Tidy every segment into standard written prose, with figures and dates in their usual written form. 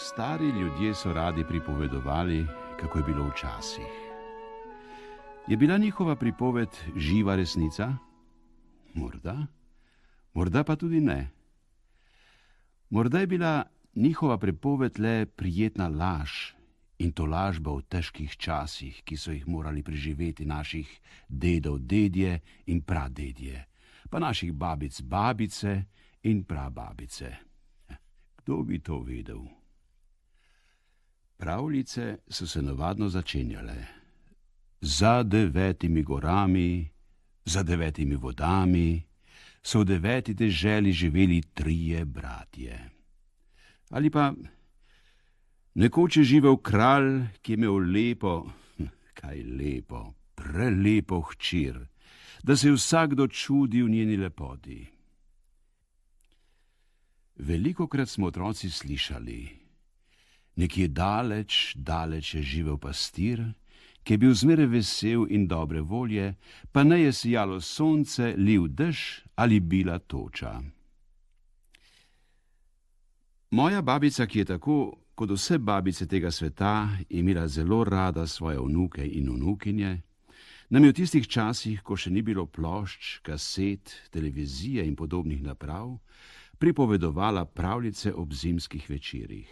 Stari ljudje so radi pripovedovali, kako je bilo včasih. Je bila njihova pripoved živa resnica? Morda. Morda pa tudi ne. Morda je bila njihova pripoved le prijetna laž, in to lažba v težkih časih, ki so jih morali preživeti naših dedov, dedje in pradedje, pa naših babic, babice in prababice. Kdo bi to vedel? Pravljice so se navadno začenjale. Za 9 gorami, za 9 vodami so v 9 deželi živeli 3 bratje. Ali pa nekoč je živel kralj, ki je imel lepo, kaj lepo, prelepo hčer, da se je vsakdo čudil njeni lepoti. Velikokrat smo otroci slišali, nekje daleč, daleč je živel pastir, ki je bil zmeraj vesel in dobre volje, pa ne je sijalo sonce, lil dež ali bila toča. Moja babica, ki je tako kot vse babice tega sveta imela zelo rada svoje vnuke in vnukinje, nam je v tistih časih, ko še ni bilo plošč, kaset, televizije in podobnih naprav, pripovedovala pravljice ob zimskih večerih.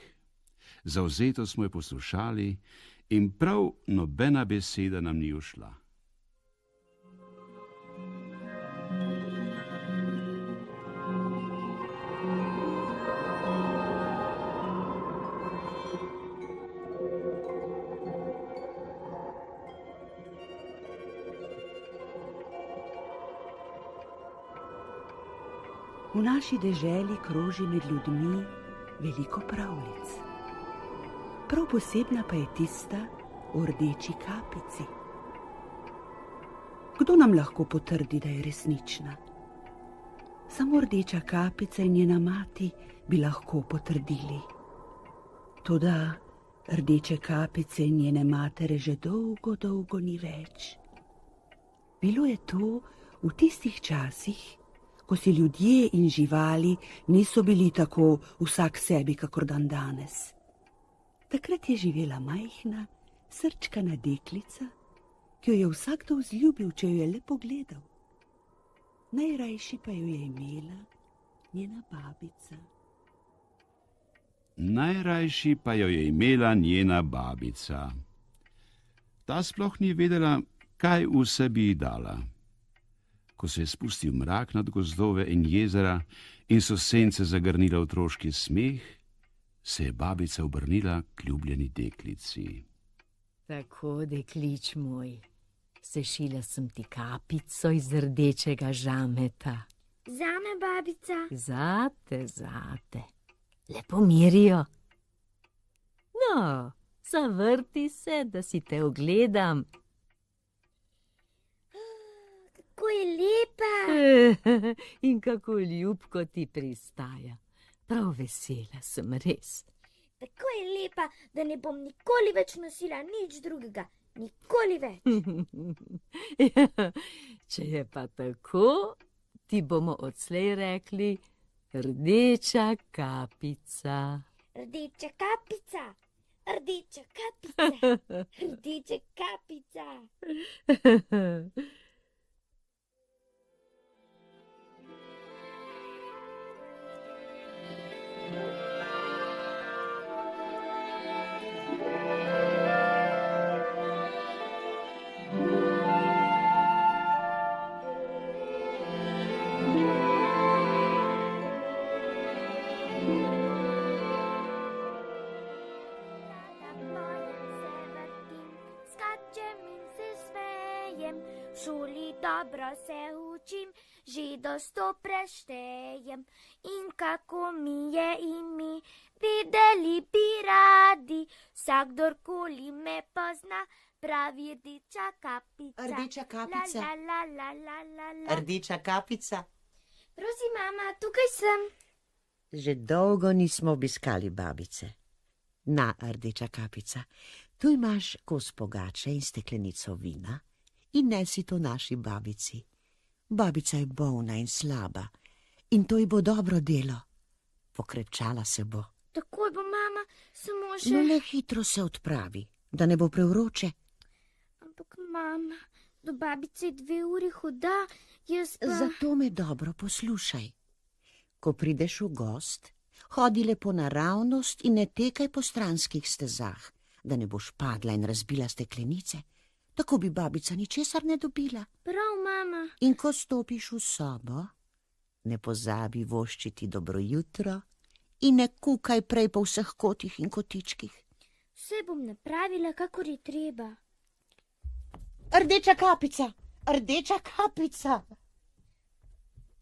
Zavzeto smo jo poslušali in prav nobena beseda nam ni ušla. V naši deželi kroži med ljudmi veliko pravljic. Prav posebna pa je tista o rdeči kapici. Kdo nam lahko potrdi, da je resnična? Samo rdeča kapica in njena mati bi lahko potrdili. Toda rdeče kapice in njene matere že dolgo, dolgo ni več. Bilo je to v tistih časih, ko si ljudje in živali niso bili tako vsak sebi, kakor dandanes. Takrat je živela majhna, srčkana deklica, ki jo je vsakdo vzljubil, če jo je le pogledal. Najrajši pa jo je imela njena babica. Najrajši pa jo je imela njena babica. Ta sploh ni vedela, kaj vse bi ji dala. Ko se je spustil mrak nad gozdove in jezera in so sence zagrnila otroški smeh, se je babica obrnila k ljubljeni deklici. Tako, deklič moj, sešila sem ti kapico iz rdečega žameta. Zame, babica? Zate. Lepo mirijo. No, zavrti se, da si te ogledam. Kako je lepa! In kako ljubko ti pristaja. Prav vesela sem, res. Tako je lepa, da ne bom nikoli več nosila nič drugega. Nikoli več. Če je pa tako, ti bomo odslej rekli rdeča kapica. Rdeča kapica, rdeča kapica, rdeča kapica. Šoli dobro se učim, že do 100 preštejem. In kako mi je ime, vedeli bi radi, vsakdorkoli me pozna, pravi rdeča kapica. Rdeča kapica. La. Rdeča kapica. Prosim, mama, tukaj sem. Že dolgo nismo obiskali babice. Na, rdeča kapica, tu imaš kos pogače in steklenico vina in nesi to naši babici. Babica je bolna in slaba in to ji bo dobro delo. Pokrepčala se bo. Takoj bo, mama. mama, samo še... No, le hitro se odpravi, da ne bo prevroče. Ampak, mama, do babice 2 uri hoda, jaz pa... Zato me dobro poslušaj. Ko prideš v gost, hodi lepo naravnost in ne tekaj po stranskih stezah, da ne boš padla in razbila steklenice. Tako bi babica ničesar ne dobila. Prav, mama. In ko stopiš v sobo, ne pozabi voščiti dobro jutro in ne kukaj prej po vseh kotih in kotičkih. Vse bom napravila, kakor je treba. Rdeča kapica, rdeča kapica.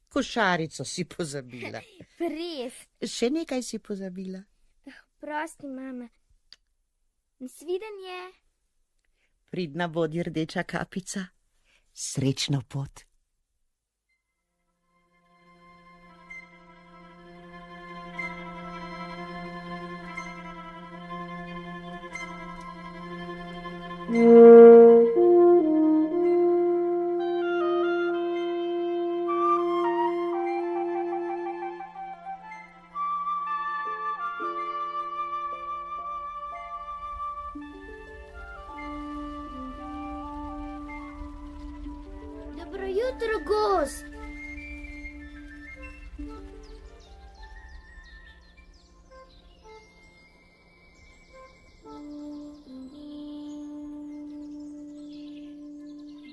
Košarico si pozabila. Res. Še nekaj si pozabila. Prosti, mama. Nasvidenje. Pridna bodi, rdeča kapica. Srečno pot. Dobro jutro, gost.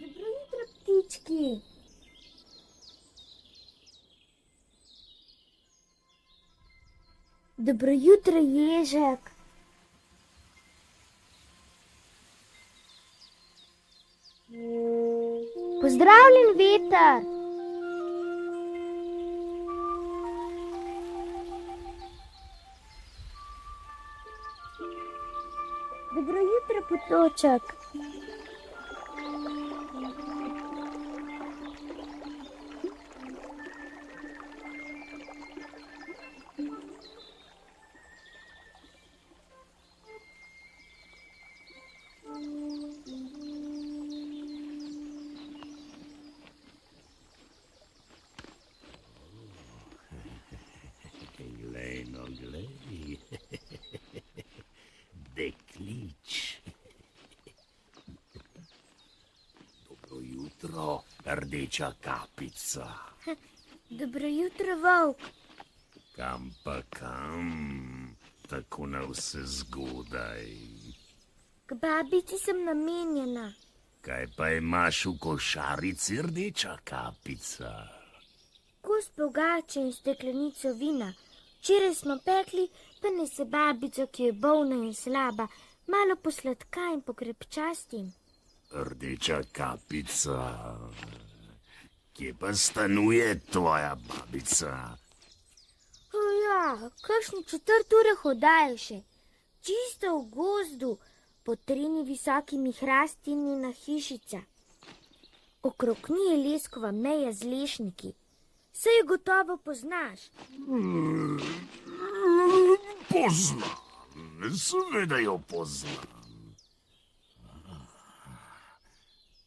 Dobro jutro, ptički. Dobro jutro, ježek. Pozdravljen, veter. Dobro jutro, potoček. Glej, no, glej. Deklič. Dobro jutro, rdeča kapica. Dobro jutro, volk. Kam pa kam, tako na vse zgodaj. K babici sem namenjena. Kaj pa imaš v košarici, rdeča kapica? Kos pogače in steklenico vina. Včeraj smo pekli, pa ne se babico, ki je bolna in slaba, malo posladka in pokrepčastim. Rdeča kapica, kje pa stanuje tvoja babica? O ja, kakšni 4 ure hodajo še. Čisto v gozdu, pod 3 visokimi hrasti in njena hišica. Okrog nje je leskova meja z lešniki. Se jo gotovo poznaš. Poznam, seveda jo poznam.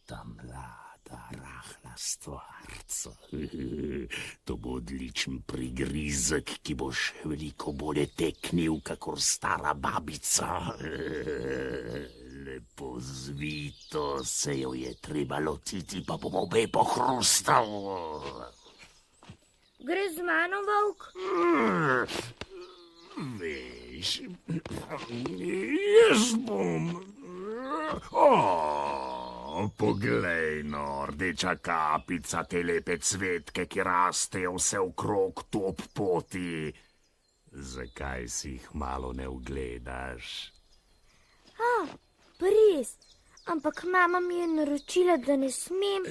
Ta mlada, rahla stvarca. To bo odličen prigrizek, ki bo še veliko bolje teknil, kakor stara babica. Lepo zvito se jo je treba lotiti, pa bomo obe pohrustali. Gre z mano, volk? Veš, jaz bom... Poglej no, rdeča kapica, te lepe cvetke, ki rastejo vse okrog top poti. Zakaj si jih malo ne ugledaš? Res, ampak mama mi je naročila, da ne smem.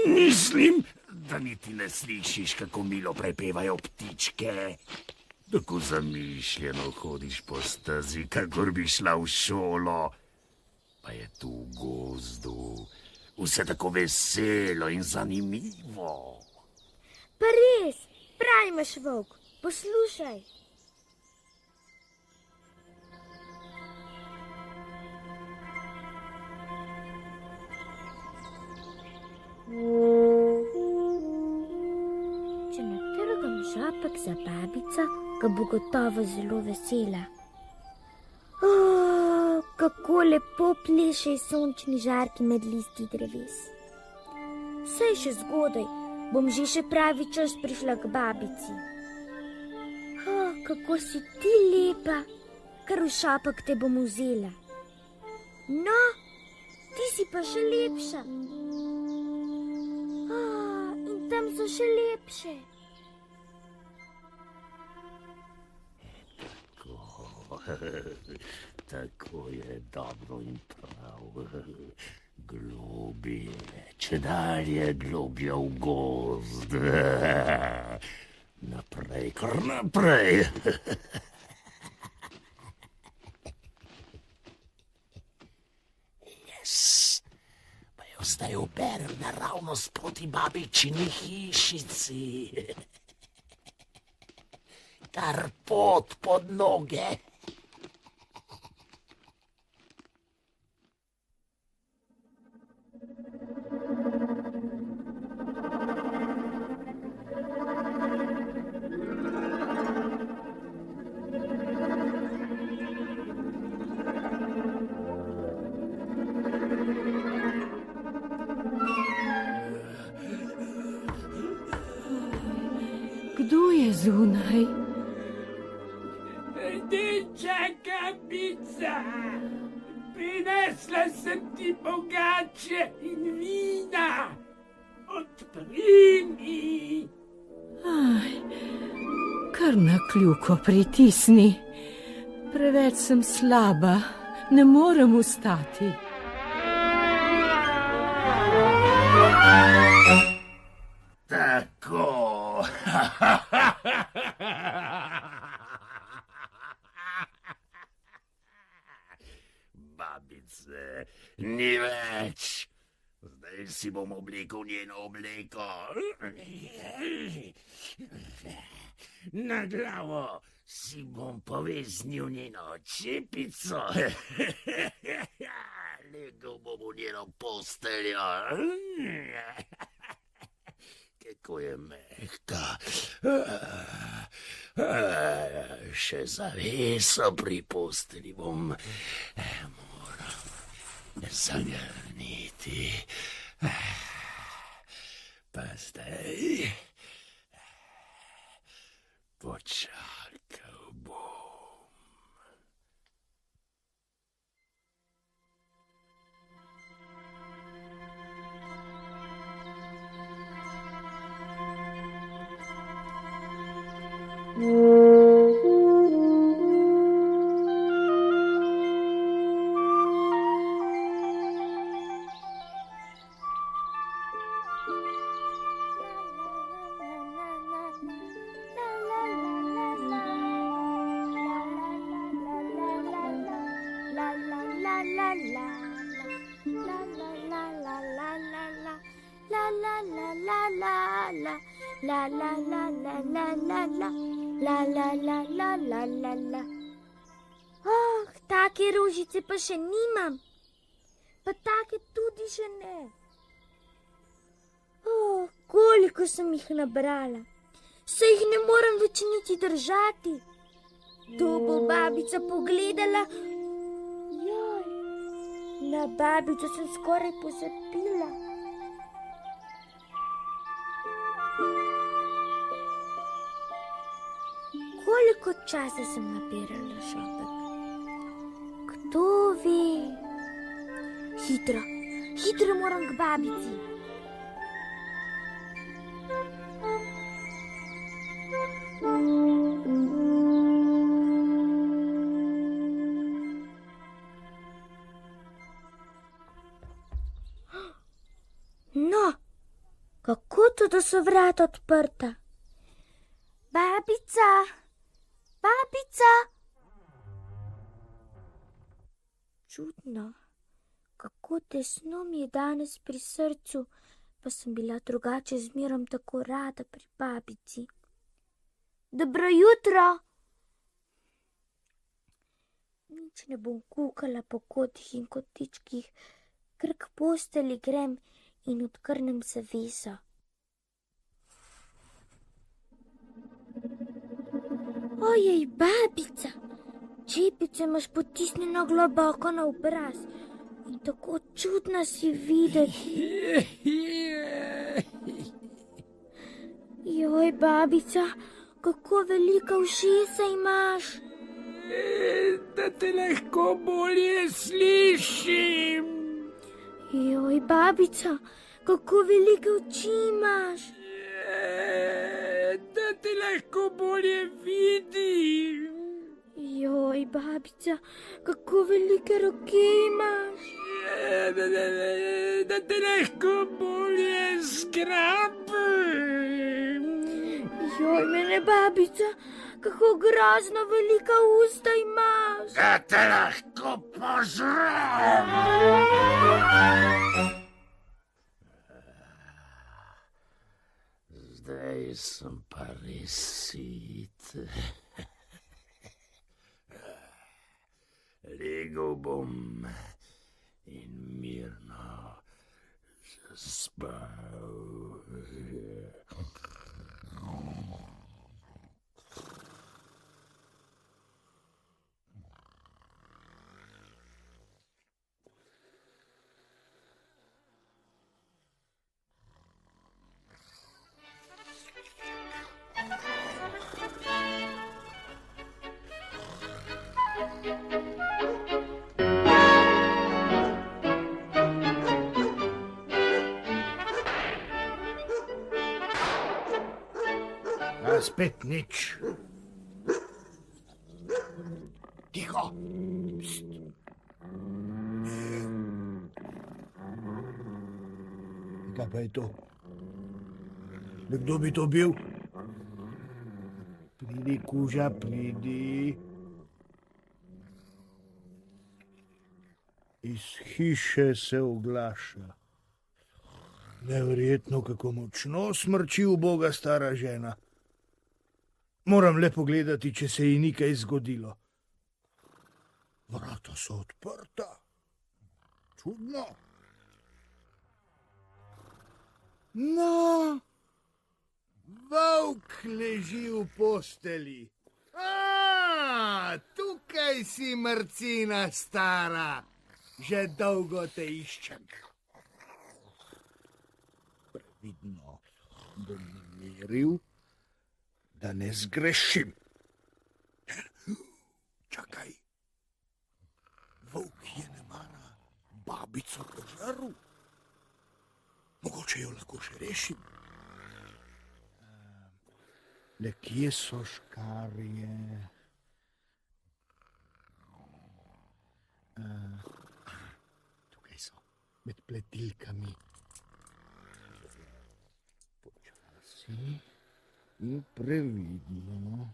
Mislim, da niti ne slišiš, kako milo prepevajo ptičke. Tako zamišljeno hodiš po stezi, kakor bi šla v šolo. Pa je tu v gozdu vse tako veselo in zanimivo. Pa res, prav imaš, volk, poslušaj. Če natrgam žopek za babico, ga bo gotovo zelo vesela. kako lepo plešejo sončni žarki med listi dreves. Saj je še zgodaj, bom že pravi čas prišla k babici. Kako si ti lepa, kar v šopek te bom vzela. No, ti si pa še lepša. In tam so še lepše. Tako je dobro in prav. Globje, čedalje globje v gozd. Naprej, kar naprej. Pa jo zdaj uberem naravnost proti babičini hišici. Kar pot pod noge. Kdo je zunaj? Rdeča kapica, prinesla sem ti pogače in vina. Odpri mi. Kar na kljuko pritisni. Preveč sem slaba, ne morem vstati. Tako. Babice, ni več. Zdaj si bom oblekel njeno obleko. Na glavo si bom poveznil njeno čepico. Legel bom v njeno posteljo. Kako je mehka. Še zaveso pri posteli bom moral zagrniti. Pa zdaj počakal bom. Take rožice pa še nimam, pa take tudi še ne. Koliko sem jih nabrala, saj jih ne morem več niti držati. To bo babica pogledala. Joj, na babico sem skoraj pozabila. Koliko časa sem nabirala šopek? Kdo ve? Hitro, hitro moram k babici. No, kako to, da so vrata odprta? Babica, babica! Čudno, kako tesno mi je danes pri srcu, pa sem bila drugače zmerom tako rada pri babici. Dobro jutro! Nič ne bom kukala po kotih in kotičkih, ker k posteli grem in odkrnem zaveso. Ojej, babica, Čepice imaš potisnjeno globoko na obraz in tako čudna si videti. Joj, babica, kako velika ušesa imaš. Da te lahko bolje slišim. Joj, babica, kako velike oči imaš. Da te lahko bolje vidim. Joj, babica, kako velike roke imaš. Da te lahko bolje zgrabim. Joj, mene, babica, kako grozno velika usta imaš. Da te lahko požrem. Zdaj sem pa res sit. Legel bom in mirno zaspal. A spet nič. Tiho. Pst. Kaj pa je to? Kdo bi to bil? Pridi, kuža, pridi. Iz hiše se oglaša. Neverjetno, kako močno smrči uboga stara žena. Moram le pogledati, če se ji ni kaj zgodilo. Vrata so odprta. Čudno. No, volk leži v posteli. Tukaj si, mrcina stara. Že dolgo te iščem. Previdno bom meril, da ne zgrešim. Čakaj. Volk je nemara babico požaril. Mogoče jo lahko še rešim. Le kje so škarje? Tukaj so, med pletilkami. Počasi in previdno.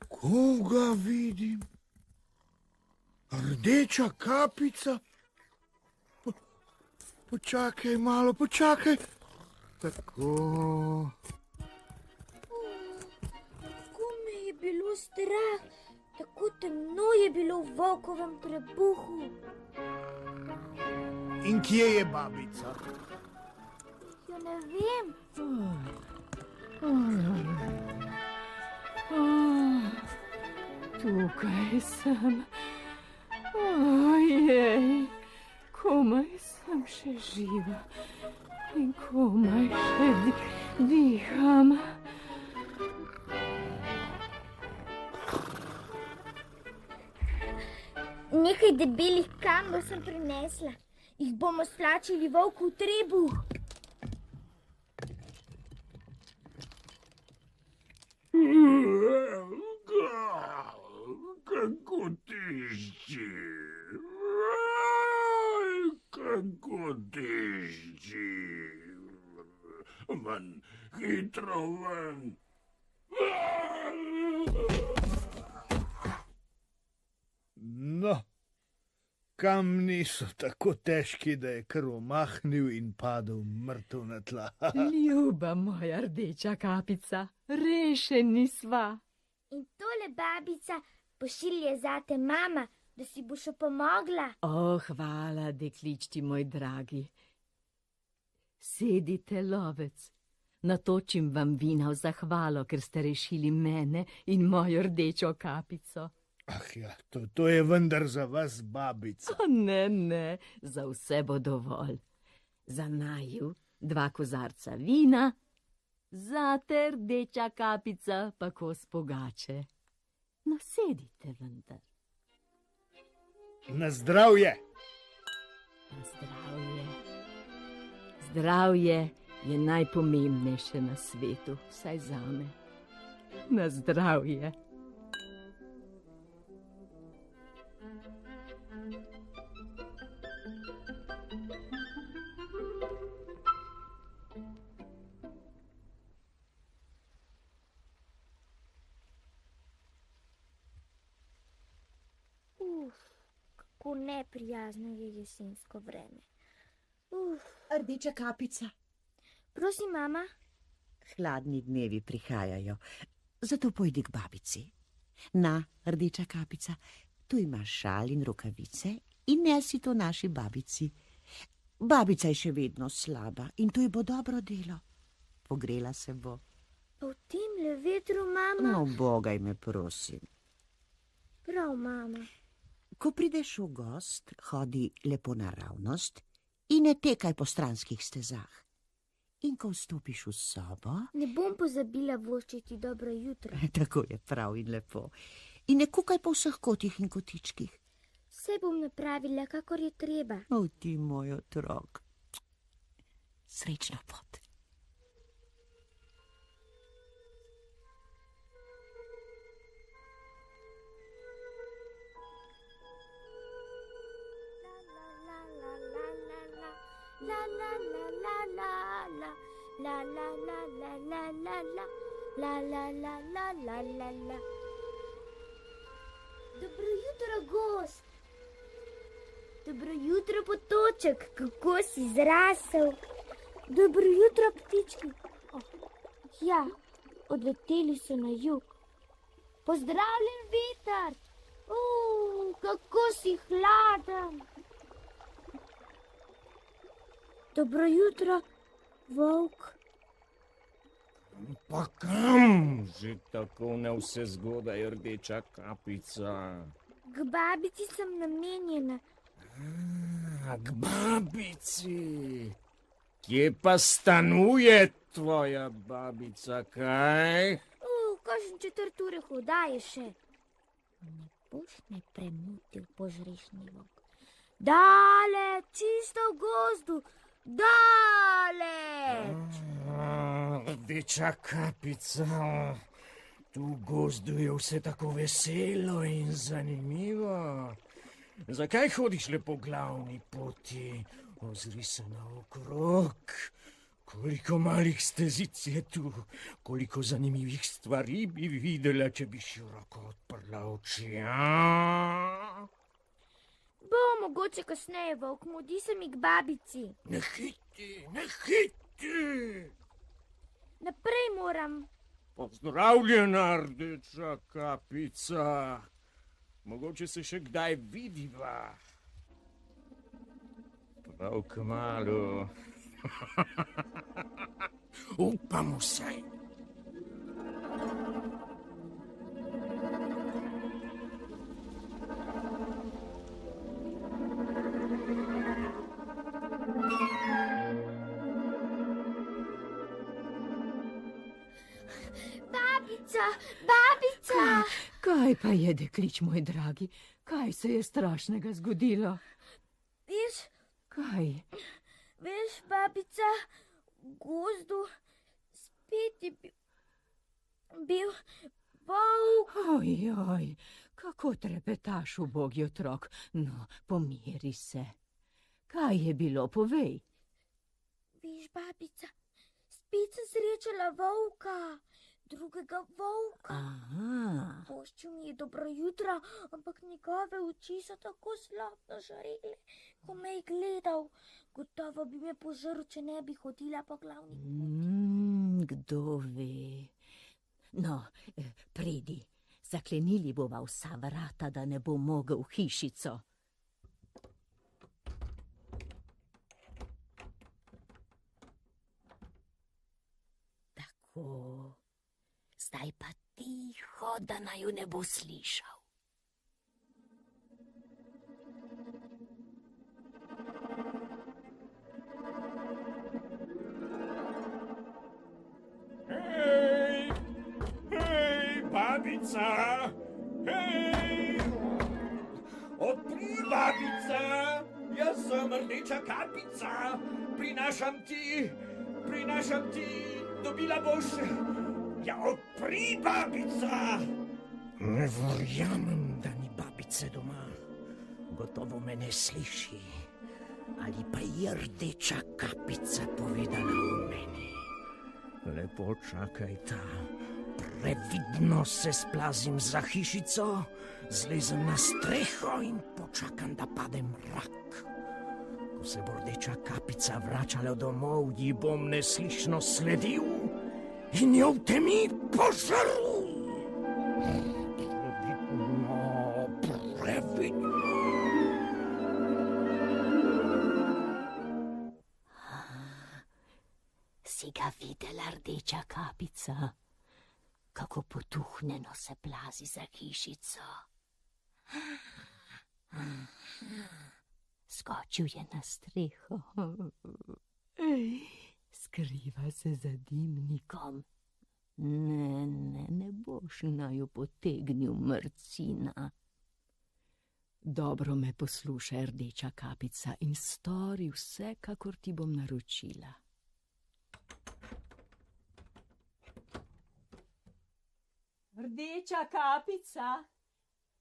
Koga vidim? Rdeča kapica? Počakaj malo, počakaj. Tako. Kako me je bilo strah, tako temno je bilo v volkovem trebuhu. In kje je babica? Ja, ne vem. Tukaj sem. Ojej, komaj sem še živa in komaj še diham. Nekaj debelih kambov sem prinesla. Jih bomo stlačili volku v trebuh. Kako tišči. Kako tišči. Ven, hitro ven. No, kamni so tako težki, da je kar omahnil in padel mrtev na tla. Ljuba moja rdeča kapica, rešeni sva. In tole, babica, pošilje zate mama da si bo še pomogla. O, hvala, deklički moj dragi. Sedite, lovec. Natočim vam vina v zahvalo, ker ste rešili mene in mojo rdečo kapico. Ah ja, to je vendar za vas, babica. O, ne, za vse bo dovolj. Za naju 2 kozarca vina, zate rdeča kapica pa kos pogače. No, sedite vendar. Na zdravje! Na zdravje. Zdravje je najpomembnejše na svetu, vsaj zame. Na zdravje. Kako neprijazno je jesensko vreme. Rdeča kapica. Prosim, mama. Hladni dnevi prihajajo, zato pojdi k babici. Na, rdeča kapica, tu imaš šal in rokavice in nesi to naši babici. Babica je še vedno slaba in to ji bo dobro delo. Pogrela se bo. Pa v tem le vetru, mama. No, bogaj me prosim. Prav, mama. Ko prideš v gost, hodi lepo naravnost in ne tekaj po stranskih stezah. In ko vstopiš v sobo... Ne bom pozabila voščiti dobro jutro. Tako je prav in lepo. In ne kukaj po vseh kotih in kotičkih. Vse bom napravila, kakor je treba. O, ti moj otrok. Srečno pot. La la la la la la la la la la la la la la la la la la la. Dobro jutro, gost. Dobro jutro, potoček, kako si zrasel. Dobro jutro, ptički. Ja, odleteli so na jug. Pozdravljen, veter. Kako si hladen. Dobro jutro, volk. Pa kam že tako ne vse zgodaj, rdeča kapica? K babici sem namenjena. K babici. Kje pa stanuje tvoja babica, kaj? Kakšen 4 ure hodaje še. Ne boš me premutil, požrešni volk. Daleč, čisto v gozdu. Daleč! Rdeča kapica, tu v gozdu je vse tako veselo in zanimivo. Zakaj hodiš le po glavni poti? Ozri se naokrog. Koliko malih stezic je tu, koliko zanimivih stvari bi videla, če bi široko odprla oči. Bo mogoče kasneje, volk, mudi se mi k babici. Ne hiti! Naprej moram. Pozdravljena, rdeča kapica. Mogoče se še kdaj vidiva. Prav kmalu. Upam vsaj. Babica! Kaj pa je, deklič moj dragi? Kaj se je strašnega zgodilo? Veš, Kaj? babica, v gozdu spet je bil volk. Ojoj, kako trepetaš, ubogi otrok. No, pomiri se. Kaj je bilo, povej. Veš, babica, spet sem srečala volka. Drugega volka. Aha. Poščil mi je dobro jutro, ampak njegove oči so tako slabno žarele, ko me je gledal. Gotovo bi me požrl, če ne bi hodila po glavni. Kdo ve. No, pridi, Zaklenili bova vsa vrata, da ne bo mogel v hišico. Tako, zdaj pa tiho, da naju ne bo slišal. Babica! Hej! Odpri, babica! Jaz sem Rdeča kapica! Prinašam ti, dobila boš... Ja, odpri, babica! Ne verjamem, da ni babice doma. Gotovo me ne sliši. Ali pa je Rdeča kapica povedala o meni. Lepo čakajta. Previdno se splazim za hišico, zlezem na streho in počakam, da pade mrak. Ko se bo Rdeča kapica vračala domov, ji bom neslišno sledil in jo v temi požrl. Previdno. Si ga videla, Rdeča kapica? Kako potuhnjeno se plazi za hišico. Skočil je na streho. Skriva se za dimnikom. Ne boš naju potegnil, mrcina. Dobro me poslušaj, Rdeča kapica, in stori vse, kakor ti bom naročila. Rdeča kapica,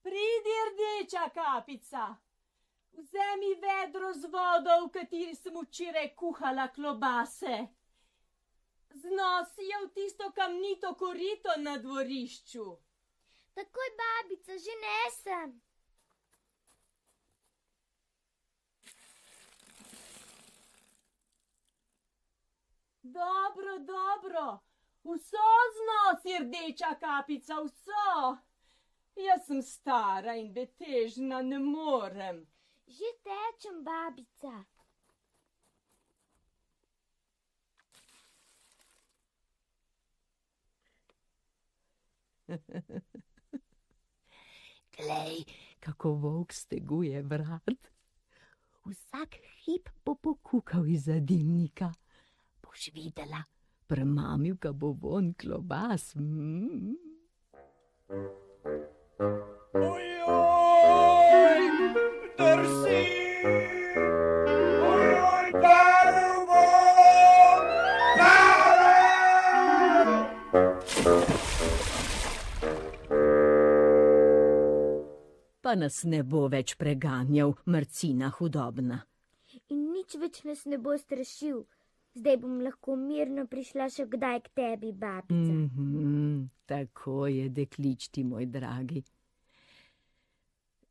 pridi, Rdeča kapica, vzemi vedro z vodo, v kateri sem včeraj kuhala klobase. Znosi jo v tisto kamnito korito na dvorišču. Takoj, babica, že nesem. Dobro. Vso znosi, Rdeča kapica, vso. Jaz sem stara in betežna, ne morem. Že tečem, babica. Glej, kako volk steguje vrat. Vsak hip bo pokukal izza dimnika. Boš videla, premamil ga bo von klobas. Ojoj, drsi! Ojoj, padel bom! Padel! Pa nas ne bo več preganjal, mrcina hudobna. In nič več nas ne bo strašil. Zdaj bom lahko mirno prišla še kdaj k tebi, babica. Tako je, dekličti, moj dragi.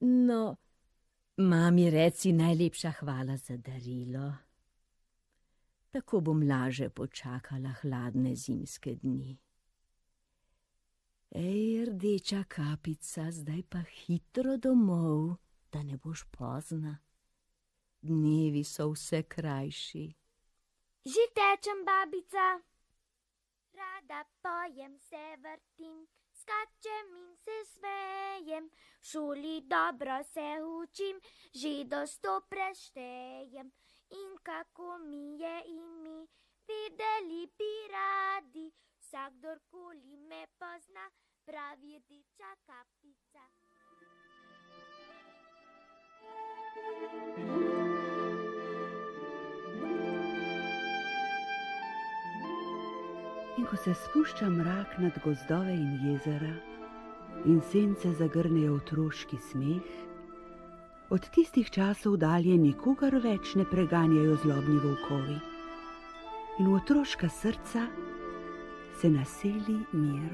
No, mami reci najlepša hvala za darilo. Tako bom laže počakala hladne zimske dni. Ej, Rdeča kapica, zdaj pa hitro domov, da ne boš pozna. Dnevi so vse krajši. Že tečem, babica. Rada pojem, se vrtim, skačem in se smejem. V šoli dobro se učim, že do 100 preštejem. In kako mi je ime, videli bi radi. Vsakdorkoli me pozna, pravi Rdeča kapica. In ko se spušča mrak nad gozdove in jezera in sence zagrnejo otroški smeh, od tistih časov dalje nikogar več ne preganjajo zlobni volkovi. In v otroška srca se naseli mir.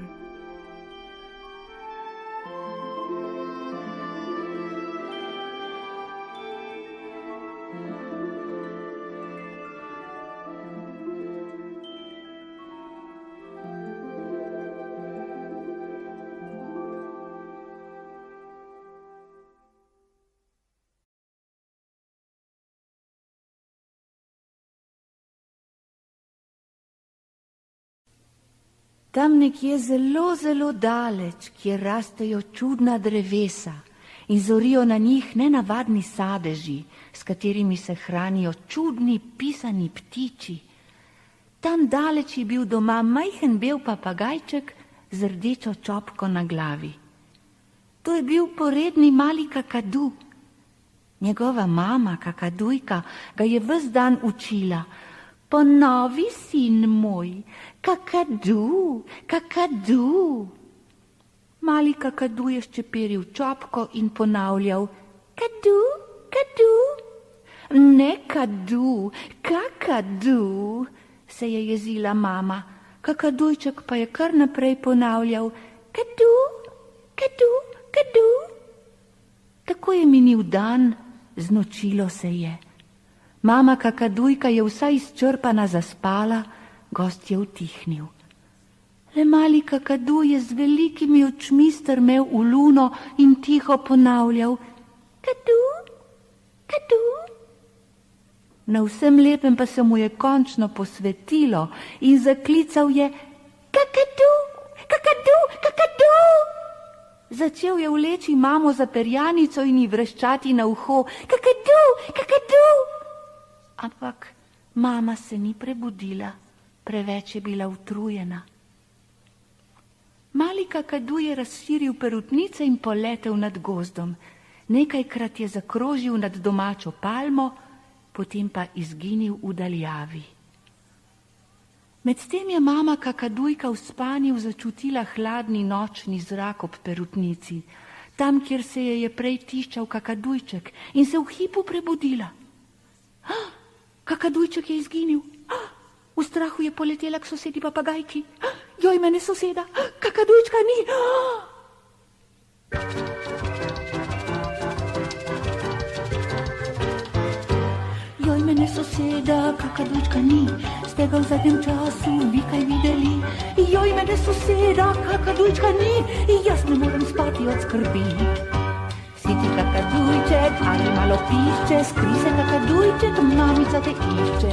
Tam nekje zelo, zelo daleč, kjer rastejo čudna drevesa in zorijo na njih nenavadni sadeži, s katerimi se hranijo čudni pisani ptiči. Tam daleč je bil doma majhen bel papagajček z rdečo čopko na glavi. To je bil poredni mali kakadu. Njegova mama, kakadujka, ga je ves dan učila. Ponovi, sin moj, kakadu, kakadu. Mali kakadu je ščeperil čopko in ponavljal, kadu, kadu. Ne kadu, kakadu, se je jezila mama. Kakadujček pa je kar naprej ponavljal, kadu, kadu, kadu. Tako je minil dan, znočilo se je. Mama kakadujka je vsa izčrpana zaspala, gost je utihnil. Le mali kakadu je z velikimi očmi strmel v luno in tiho ponavljal, kadu, kadu. Na vsem lepem pa se mu je končno posvetilo in zaklical je, kakadu, kakadu, kakadu. Začel je vleči mamo za perjanico in ji vreščati na uho, kakadu, kakadu. Ampak mama se ni prebudila, preveč je bila utrujena. Mali kakadu je razširil perutnice in poletel nad gozdom. Nekajkrat je zakrožil nad domačo palmo, potem pa izginil v daljavi. Medtem je mama kakadujka v spanju začutila hladni nočni zrak ob perutnici, tam, kjer se je prej tiščal kakadujček, in se v hipu prebudila. Kakadujček je izginil. V strahu je poletela k sosedi papagajki. Joj, mene soseda, kakadujčka ni. Joj, mene soseda, kakadujčka ni. Ste ga v zadnjem času vi kaj videli? Joj, mene soseda, kakadujčka ni. Jaz ne morem spati od skrbi. Si ti kakadujček ali malo pišče, skri se kakadujček, mamica te išče.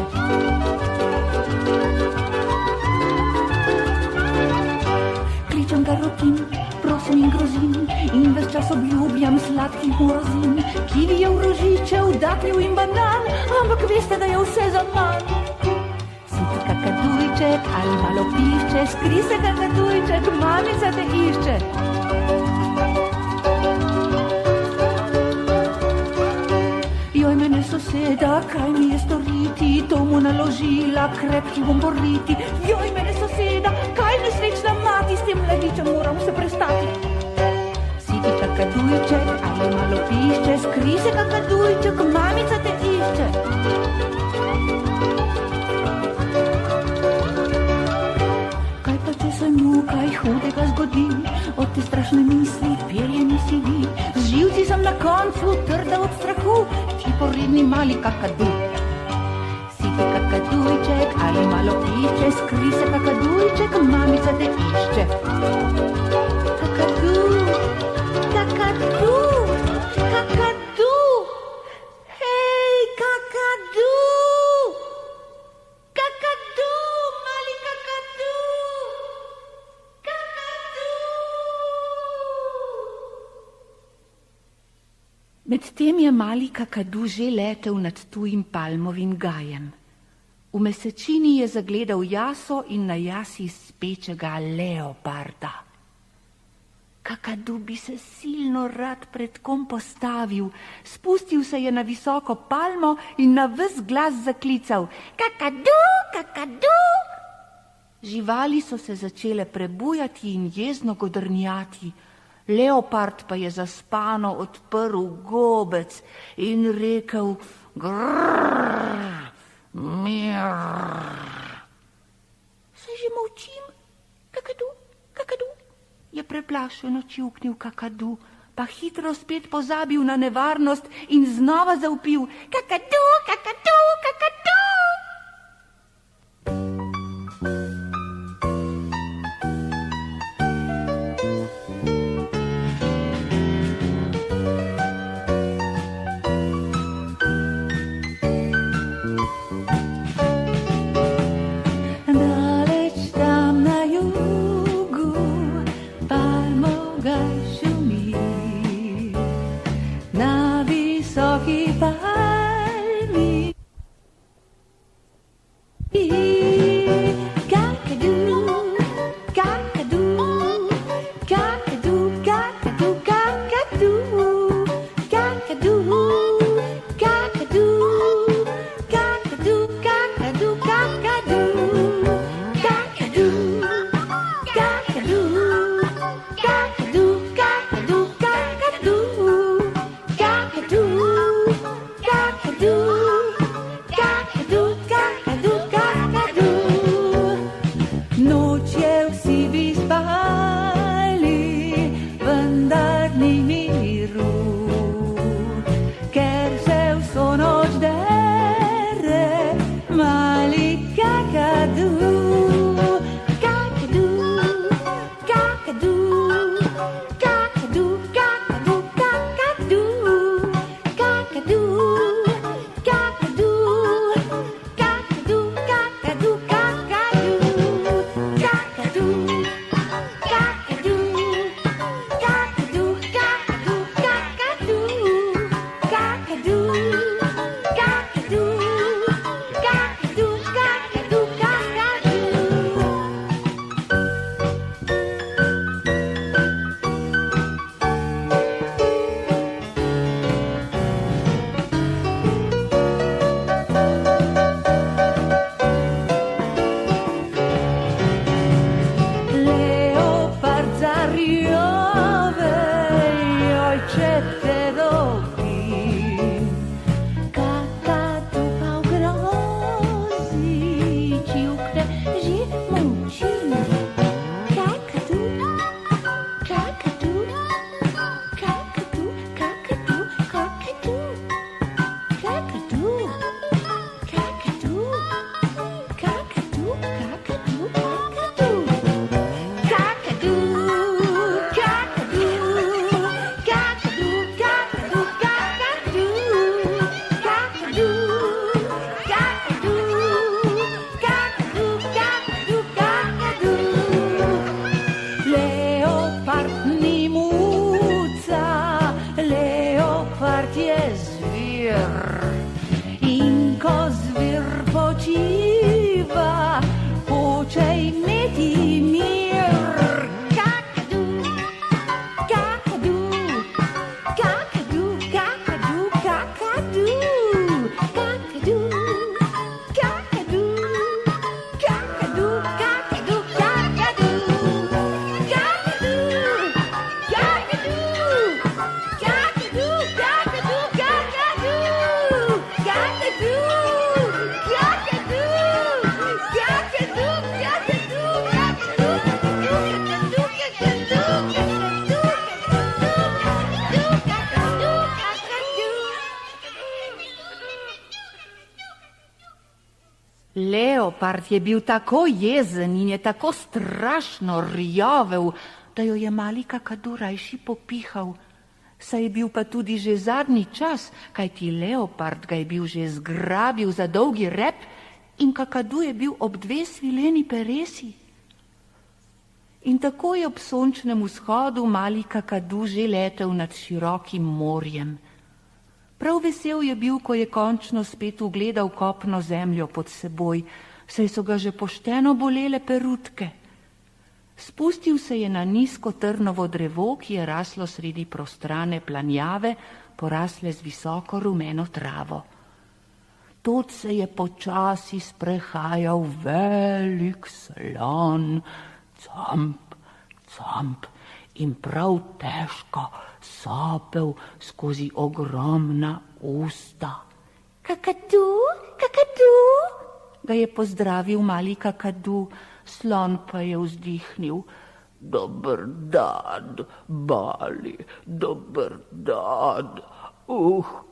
Kličem ga rotim, prosim in grozim, in ves čas obljubljam sladkih morozin. Kivijev, rožičev, datljev in banan, ampak veste, da je vse za manj. Si ti kakadujček ali malo pišče, skri se kakadujček, mamica te išče. Joj, mene soseda, kaj mi je storiti, to mu naložila, krepki bom boriti. Joj, mene soseda, kaj nesrečna mati, s tem mladičem moram se prestati. Si ti kakadujček ali malo pišče, skri se kakadujček, mamica te išče. Kaj pa če se mu kaj hudega zgodi, od te strašne misli perjeni si vi. Z živci sem na koncu trda od strahu, ti poredni mali kakadu. Si ti kakadujček ali malo pišče, skri se kakadujček, mamica te išče. Kakadu, kakadu, kakadu, hej, kakadu, kakadu, mali kakadu, kakadu. Medtem je mali kakadu že letel nad tujim palmovim gajem. V mesečini je zagledal jaso in na jasi spečega leoparda. Kakadu bi se silno rad pred kom postavil, spustil se je na visoko palmo in na ves glas zaklical: kakadu, kakadu! Živali so se začele prebujati in jezno godrnjati. Leopard pa je zaspano odprl gobec in rekel: grrrr, mirrr. Se že molčim, kakadu, kakadu, je preplašeno čivknil kakadu, pa hitro spet pozabil na nevarnost in znova zavpil: kakadu, kakadu, kakadu. Daleč tam na jugu visoki palmi. Kakadu, kakadu, kakadu, kakadu, kakadu, kakadu, kakadu, kakadu, kakadu, kakadu, kakadu, kakadu, kakadu, kakadu, kakadu, kakadu, kakadu, kakadu, kakadu, kakadu. Noč je vsi bi spali, vendar ni miru, ker se vso noč dere mali kakadu. Kakadu, kakadu, kakadu, kakadu, kakadu, kakadu, kakadu, kakadu, kakadu, kakadu, kakadu, kakadu, kakadu, kakadu, kakadu, kakadu, kakadu, kakadu, kakadu, kakadu. Leopard zarjowe, ojcze te dobi. Kakadu pa ugrozi, ci ukreži mučini. Kakadu, kakadu, kakadu, kakadu, kakadu, kakadu, kakadu, kakadu, kakadu, kakadu. Kakadu, kakadu, kakadu, kakadu, kakadu, kakadu, kakadu, kakadu, kakadu, kakadu. Leopard ni muca, leopard je zvir. In ko zvir počiva, hoče imeti mir. Kakadu, kakadu, kakadu, kakadu, kakadu, kakadu, kakadu, kakadu, kakadu, kakadu, kakadu, kakadu, kakadu, kakadu, kakadu, kakadu, Leopard je bil tako jezen in je tako strašno rjovel, da jo je mali kakadu rajši popihal. Saj je bil pa tudi že zadnji čas, kajti leopard ga je bil že zgrabil za dolgi rep in kakadu je bil ob 2 svileni peresi. In tako je ob sončnem vzhodu mali kakadu že letel nad širokim morjem. Prav vesel je bil, ko je končno spet ugledal kopno zemljo pod seboj, saj so ga že pošteno bolele perutke. Spustil se je na nizko trnovo drevo, ki je raslo sredi prostrane planjave, porasle z visoko rumeno travo. Tod se je počasi sprehajal velik slon, camp, camp, in prav težko sopel skozi ogromna usta. Kakadu, kakadu, ga je pozdravil mali kakadu, slon pa je vzdihnil. Dober dan, mali, dober dan.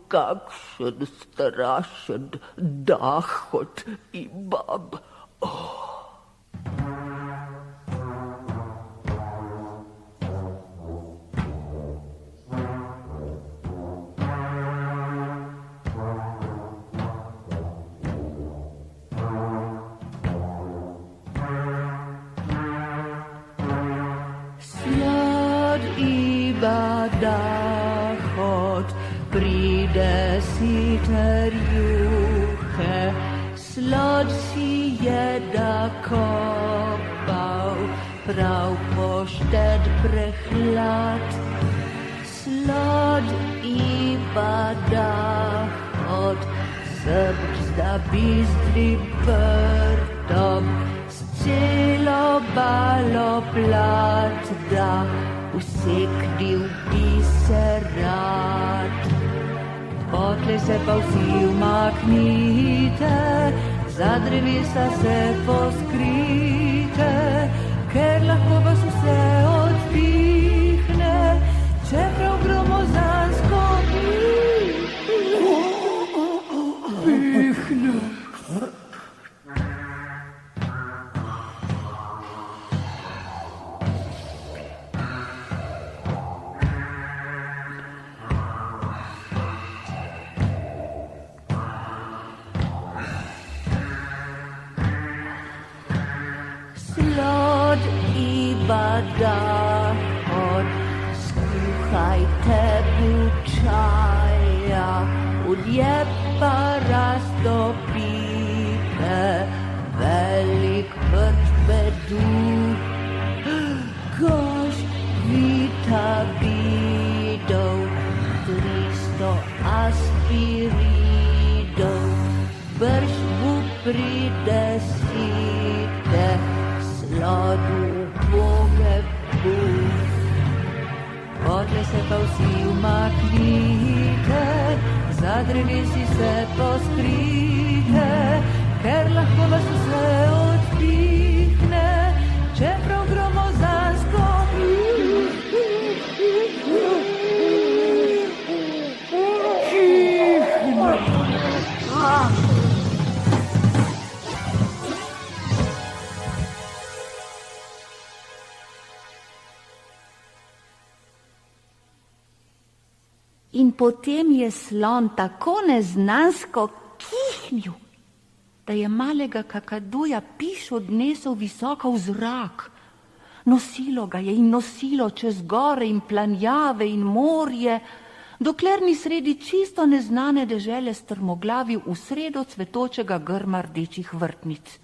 Kakšen strašen dahot imam. Dahot pride desiter juhe, slod si je da kopal, prav pošted prehlad. Slod i badah od zda bizdri prtom, s celo balo plat, da useknil bi se rad. Potle se pa vsi umaknite, za drevesa se poskrite, ker lahko vas vse odpihne, čeprav gromozansko pihne. Slod i badah od, skuhajte bučaja, udje pa raztopite, velik vrt bedu. Koš vita bidov, 300 aspiridov, brž bu pridesite, slodu boge buf. Potle se pa vsi umaknite, za drevesi se poskrite, ker lahko vas vse odpihne, čeprav gromozansko In potem je slon tako neznansko kihnil, da je malega kakaduja piš odnesel visoko v zrak. Nosilo ga je in nosilo čez gore in planjave in morje, dokler ni sredi čisto neznane dežele strmoglavil v sredo cvetočega grma rdečih vrtnic.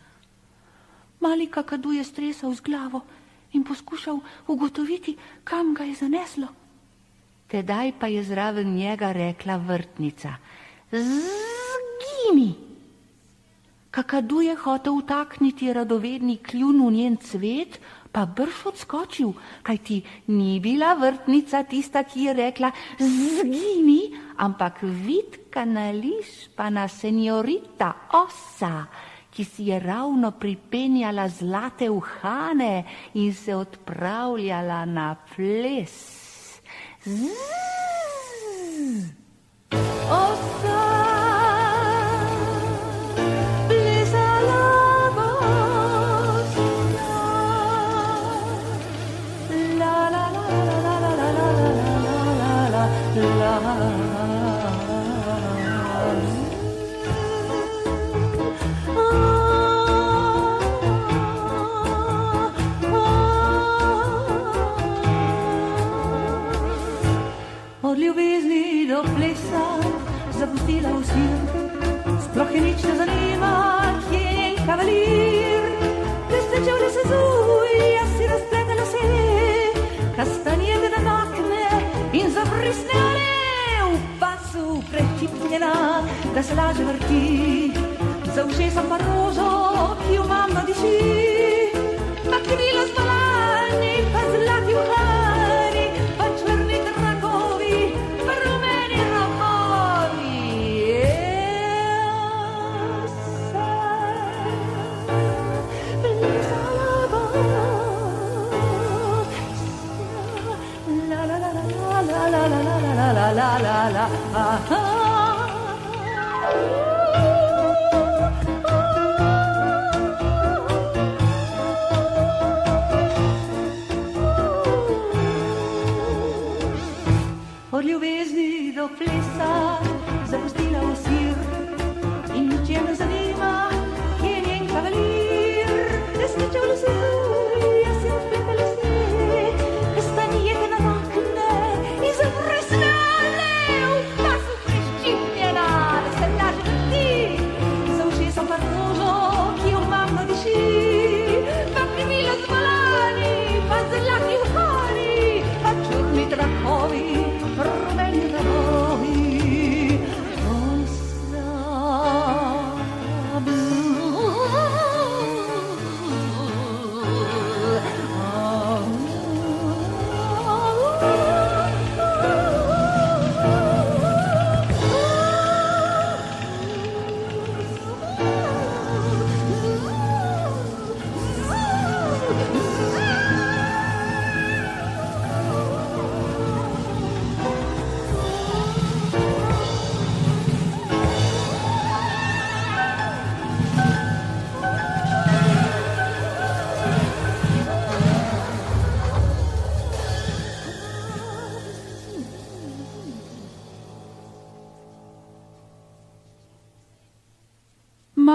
Mali kakadu je stresal z glavo in poskušal ugotoviti, kam ga je zaneslo. Tedaj pa je zraven njega rekla vrtnica: "Zgini!" Kakadu je hotel vtakniti radovedni kljun v njen cvet, pa brž odskočil, kajti ni bila vrtnica tista, ki je rekla "Zgini", ampak vitka nališpana senjorita Osa, ki si je ravno pripenjala zlate uhane in se odpravljala na ples. Osa plesala bosna, la la la la la la la la la la la. Od ljubezni do plesa zapustila vsi, sploh je nič ne zanima, kje je njen kavalir. Plesečev le se zuja, si razpleta lase, kastanjede natakne in zabrisne ale v pasu prehitnjena, da se laže vrti. Za ušesom pa rožo, ki jo mama diši, pa krilo zbolani, pa zlati uhani, pa črni dragovi, pa rumeni rokovi. Osa plesala bosna, la la la la la la la la la la la la.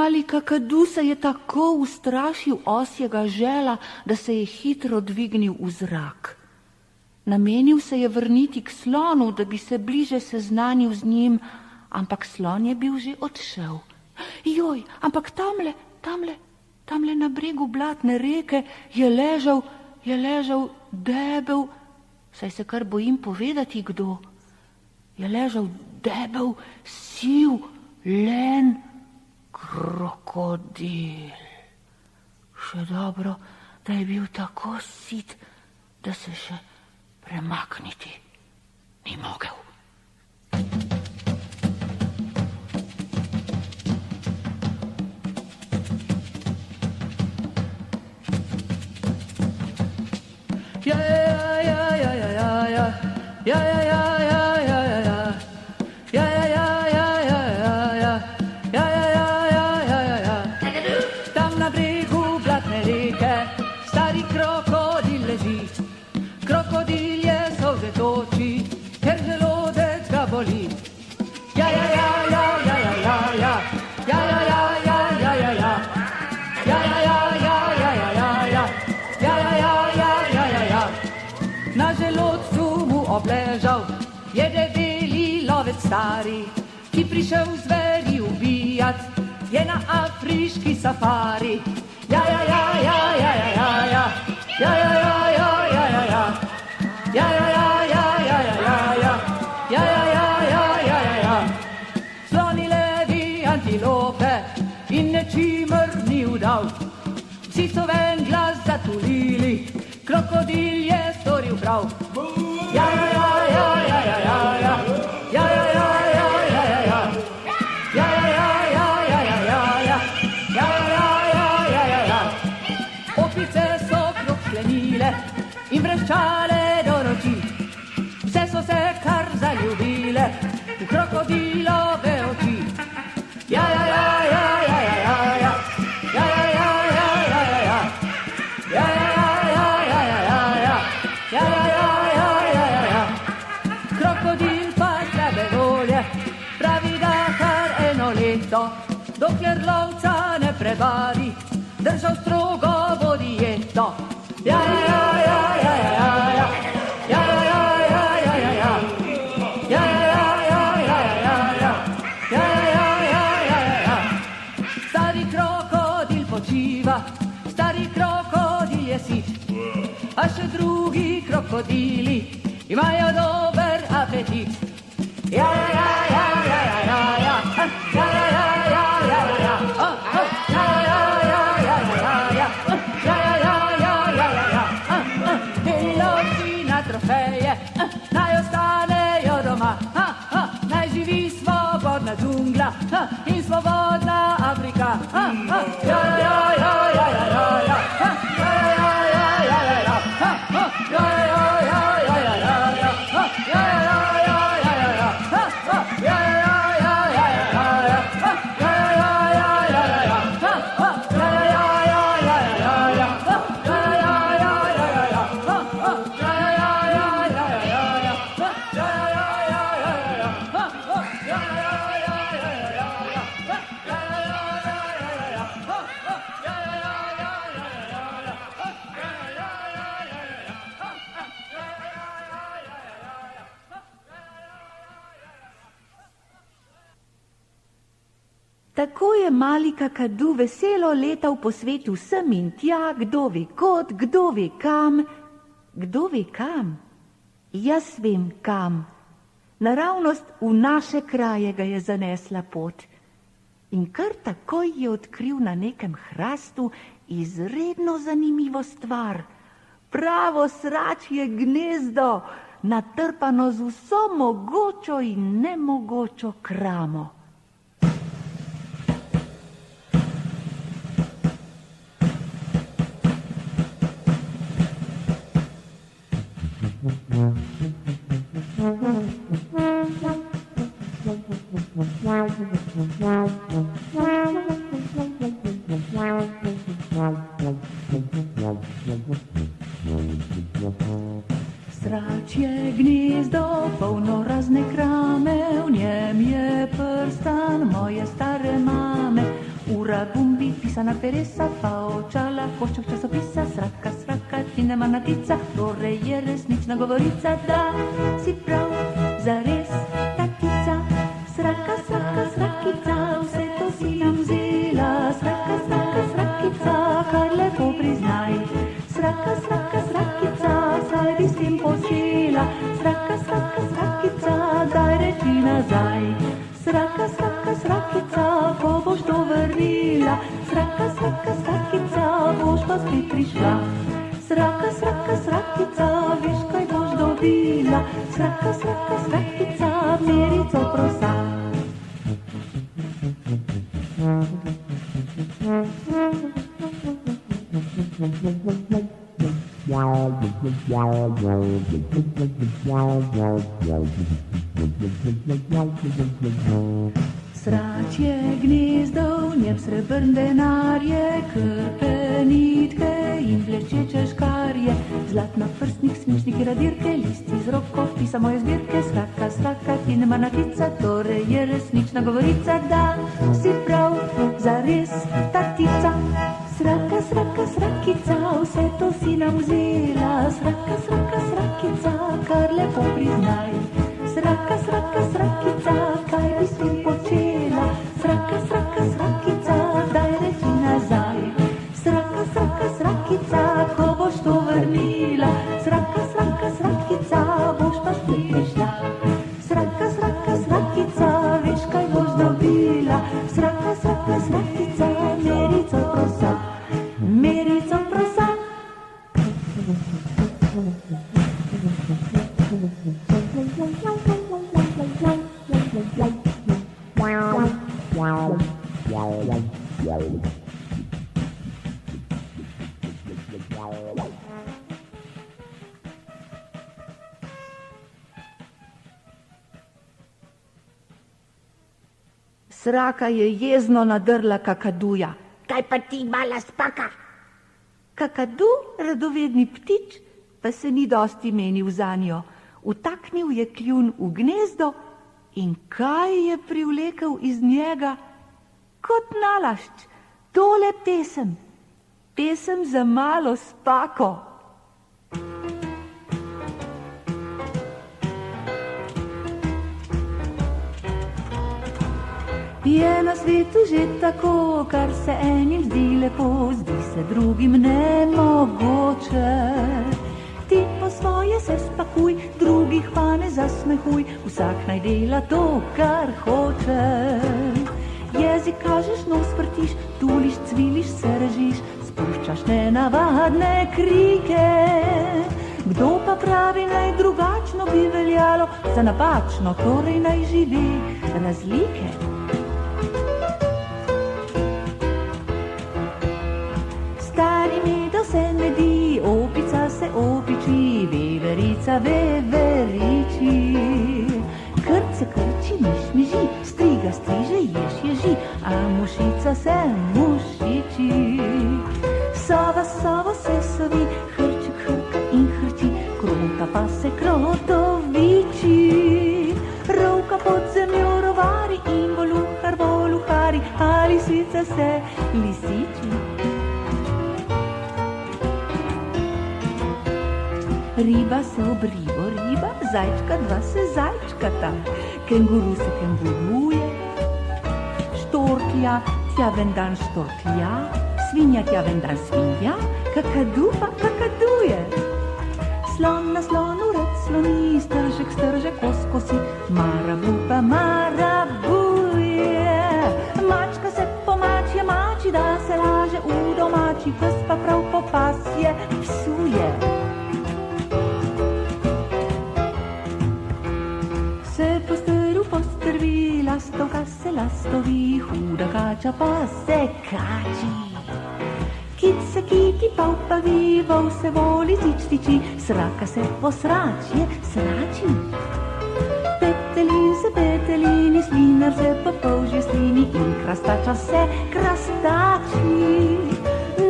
Mali kakadu se je tako ustrašil osjega žela, da se je hitro dvignil v zrak. Namenil se je vrniti k slonu, da bi se bliže seznanil z njim, ampak slon je bil že odšel. Joj, ampak tamle na bregu blatne reke je ležal debel, saj se kar bojim povedati, kdo. Je ležal debel, siv, len krokodil. Še dobro, da je bil tako sit, da se še premakniti ni mogel. Tam na bregu blatne reke stari krokodil leži. Krokodil je solze toči, ker želodec ga boli. Ja, ja, ja, ja, ja, ja, ja, ja, ja, ja, ja, ja, ja, ja, ja. Ja, ja, ja, ja, ja, ja, ja, ja. Ja, ja, ja, ja, ja, ja, ja. Na želodcu mu obležal je debeli lovec stari, ki prišel zveri ubijat, je na afriški safari. Ja, ja, ja, ja, ja, ja, ja, ja. Ja, ja, ja, ja, ja, ja, ja. Ja, ja, ja, ja, ja, ja, ja, ja. Ja, ja, ja, ja, ja, ja, ja. Sloni, levi, antilope in nečimer ni udal. Vsi so ven glas zatulili, krokodil je storil prav. Ja, ja, ja, ja, ja, ja, ja, ja. Ja, ja, ja, ja, ja, ja, ja. Ja, ja, ja, ja, ja, ja, ja, ja. Ja, ja, ja, ja, ja, ja. Opice so krog sklenile in vreščale do noči. Vse so se kar zaljubile v krokodilove oči. Ja, ja, ja, ja, ja, ja, ja, ja. Ja, ja, ja, ja, ja, ja, ja. Ja, ja, ja, ja, ja, ja, ja. Ja, ja, ja, ja, ja, ja, ja. Krokodil pa slabe volje pravi, da kar eno leto, dokler lovca ne prevari, držal strogo bo dieto. Ja, ja, ja, ja, ja, ja, ja. Ja, ja, ja, ja, ja, ja. Ja, ja, ja, ja, ja, ja, ja. Ja, ja, ja, ja, ja, ja. Stari krokodil počiva, stari krokodil je sit, a še drugi krokodili imajo dober apetit. Ja, ja, ja, ja, ja, ja, ja. Ja, ja, ja, ja, ja, ja. Ja, ja, ja, ja, ja, ja. Ja, ja, ja, ja, ja, ja, ja. Delavci na trofeje naj ostanejo doma. Naj živi svobodna džungla in svobodna Afrika. Ja, ja, ja, ja, ja, ja, ja. Ja, ja, ja, ja, ja, ja. Ja, ja, ja, ja, ja, ja, ja. Ja, ja, ja, ja, ja, ja. Ja, ja, ja, ja, ja, ja, ja. Ja, ja, ja, ja, ja, ja. Ja, ja, ja, ja, ja, ja, ja. Ja, ja, ja, ja, ja, ja. Ja, ja, ja, ja, ja, ja, ja. Ja, ja, ja, ja, ja, ja. Ja, ja, ja, ja, ja, ja, ja. Ja, ja, ja, ja, ja, ja. Ja, ja, ja, ja, ja, ja, ja. Tako je mali kakadu veselo letal po svetu sem in tja, kdo ve kod, kdo ve kam. Kdo ve kam? Jaz vem kam. Naravnost v naše kraje ga je zanesla pot. In kar takoj je odkril na nekem hrastu izredno zanimivo stvar. Pravo sračje gnezdo, natrpano z vso mogočo in nemogočo kramo. Sračje gnezdo, polno razne krame, v njem je prstan moje stare mame. V Ura bumbi, pisana peresa, pa očala, košček časopisa, sraka, sraka, cinematica, torej je resnična govorica, da si prav, zares, tatica. Sraka, sraka, srakica, vse to si nam vzela, sraka, sraka, srakica, kar lepo priznaj. Sraka, sraka, srakica, saj bi s tem počela, sraka, sraka, srakica, daj reči nazaj. Sraka, sraka, srakica, ko boš to vrnila, sraka, sraka, srakica, boš pa spet prišla. Sraka, sraka, srakica, veš, kaj boš dobila, sraka, sraka, srakica, merico prosa. Sračje gnezdo, v njem srebrn denar je, krpe, nitke in bleščeče škarje, zlatna prstnik, svinčniki, radirke, listi z rokopisa moje zbirke. Sraka, sraka, cinematica, torej je resnična govorica, da si prav, zares, tatica. Sraka, sraka, srakica, vse to si nam vzela, sraka, sraka, srakica, kar lepo priznaj. Sraka, sraka, srakica, kaj bi s tem počela, sraka, sraka, srakica, daj reči nazaj. Sraka, sraka, srakica, ko boš to vrnila, sraka, sraka, srakica, boš pa spet prišla. Sraka, sraka, srakica, veš, kaj boš dobila, sraka, sraka, srakica, merico prosa, merico prosa. Sraka je jezno nadrla Kakaduja. Kaj pa ti, mala spaka? Kakadu, radovedni ptič, pa se ni dosti menil zanjo. Utaknil je kljun v gnezdo in kaj je privlekel iz njega? Kot nalašč, tole pesem, pesem za malo spako. Je na svetu že tako, kar se enim zdi lepo, zdi se drugim nemogoče. Ti po svoje se spakuj, drugih pa ne zasmehuj, vsak naj dela to, kar hoče. Jezik kažeš, nos vrtiš, tuliš, cviliš, se režiš, spuščaš nenavadne krike. Kdo pa pravi, naj drugačno bi veljalo, za napačno, torej naj živi razlike. Stari medo se medi, opica se opiči, veverica veveriči. Krt se krči, miš miži, striga striže, jež ježi, a mušica se mušiči. Sova sovo se sovi, hrček hrka in hrči, krota pa se krotoviči. Rovka pod zemljo rovari in voluhari, a lisica se lisiči. Riba se ob ribo riba, zajčka dva se zajčkata, kenguru se kenguruje, štorklja tja vendan štorklja, svinja tja vendan svinja, kakadu pa kakaduje. Slon na slonu rad sloni, stržek stržek kosi, marabu pa marabuje. Mačka se po mačje mači, da se laže v domači, pes pa prav po pasje psuje. Se po steru postrvi, lastovka se lastovi, huda kača pa se kači. Kit se kiti, paupavi, vol se voli zičtiči, sraka se po sračje srači. Petelin se petelini, slinar se po polžje slini in krastača se krastači.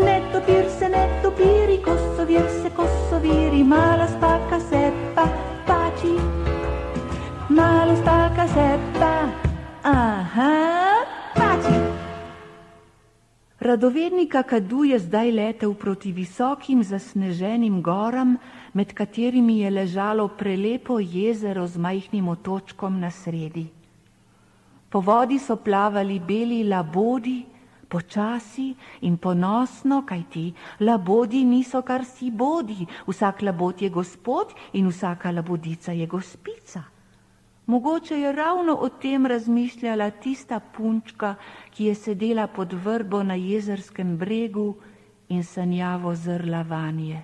Netopir se netopiri, kosovir se kosoviri, mala spaka se pa pači. Malo spaka se pa, aha, pači. Radovedni kakadu je zdaj letel proti visokim zasneženim goram, med katerimi je ležalo prelepo jezero z majhnim otočkom na sredi. Po vodi so plavali beli labodi, počasi in ponosno, kajti labodi niso kar si bodi, vsak labod je gospod in vsaka labodica je gospica. Mogoče je ravno o tem razmišljala tista punčka, ki je sedela pod vrbo na jezerskem bregu in sanjavo zrla vanje.